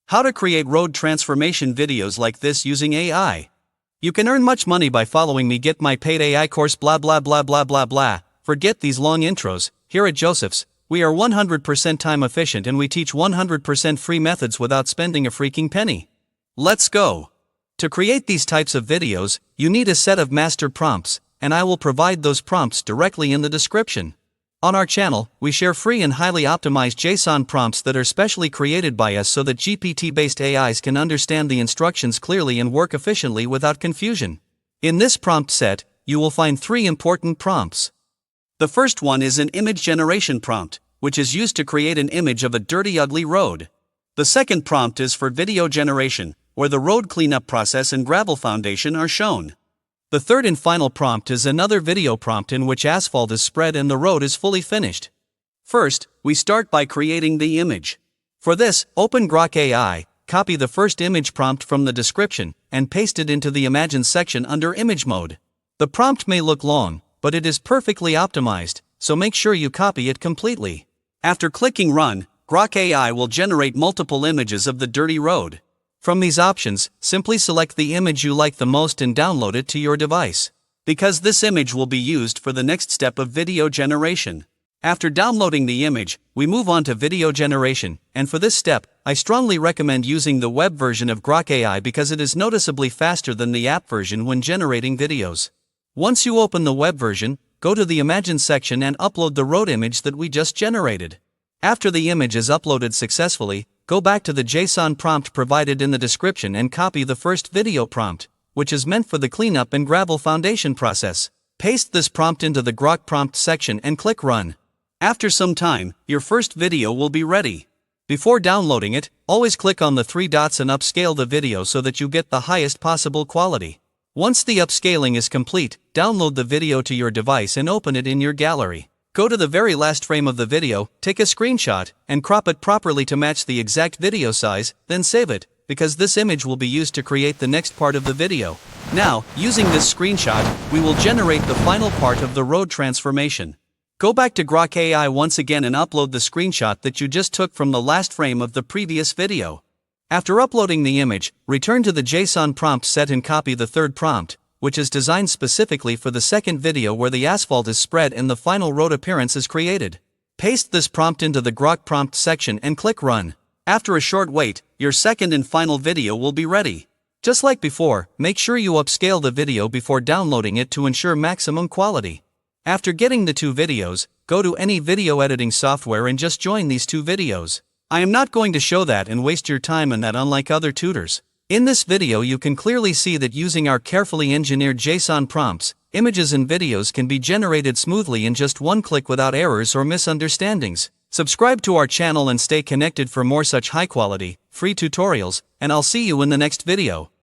How to create road transformation videos like this using AI. You can earn much money by following me. Get my paid AI course blah blah blah blah blah blah. Forget these long intros. Here at Joseph's, we are 100% time efficient and we teach 100% free methods without spending a freaking penny. Let's go. To create these types of videos, you need a set of master prompts, and I will provide those prompts directly in the description. On our channel, we share free and highly optimized JSON prompts that are specially created by us so that GPT-based AIs can understand the instructions clearly and work efficiently without confusion. In this prompt set, you will find 3 important prompts. The first one is an image generation prompt, which is used to create an image of a dirty, ugly road. The second prompt is for video generation, where the road cleanup process and gravel foundation are shown. The third and final prompt is another video prompt in which asphalt is spread and the road is fully finished. First, we start by creating the image. For this, open Grok AI, copy the first image prompt from the description, and paste it into the Imagine section under Image Mode. The prompt may look long, but it is perfectly optimized, so make sure you copy it completely. After clicking Run, Grok AI will generate multiple images of the dirty road. From these options, simply select the image you like the most and download it to your device, because this image will be used for the next step of video generation. After downloading the image, we move on to video generation, and for this step, I strongly recommend using the web version of Grok AI because it is noticeably faster than the app version when generating videos. Once you open the web version, go to the Imagine section and upload the road image that we just generated. After the image is uploaded successfully, go back to the JSON prompt provided in the description and copy the first video prompt, which is meant for the cleanup and gravel foundation process. Paste this prompt into the Grok prompt section and click Run. After some time, your first video will be ready. Before downloading it, always click on the 3 dots and upscale the video so that you get the highest possible quality. Once the upscaling is complete, download the video to your device and open it in your gallery. Go to the very last frame of the video, take a screenshot, and crop it properly to match the exact video size, then save it, because this image will be used to create the next part of the video. Now, using this screenshot, we will generate the final part of the road transformation. Go back to Grok AI once again and upload the screenshot that you just took from the last frame of the previous video. After uploading the image, return to the JSON prompt set and copy the third prompt, which is designed specifically for the second video where the asphalt is spread and the final road appearance is created. Paste this prompt into the Grok prompt section and click Run. After a short wait, your second and final video will be ready. Just like before, make sure you upscale the video before downloading it to ensure maximum quality. After getting the 2 videos, go to any video editing software and just join these 2 videos. I am not going to show that and waste your time on that unlike other tutors. In this video you can clearly see that using our carefully engineered JSON prompts, images and videos can be generated smoothly in just one click without errors or misunderstandings. Subscribe to our channel and stay connected for more such high quality, free tutorials, and I'll see you in the next video.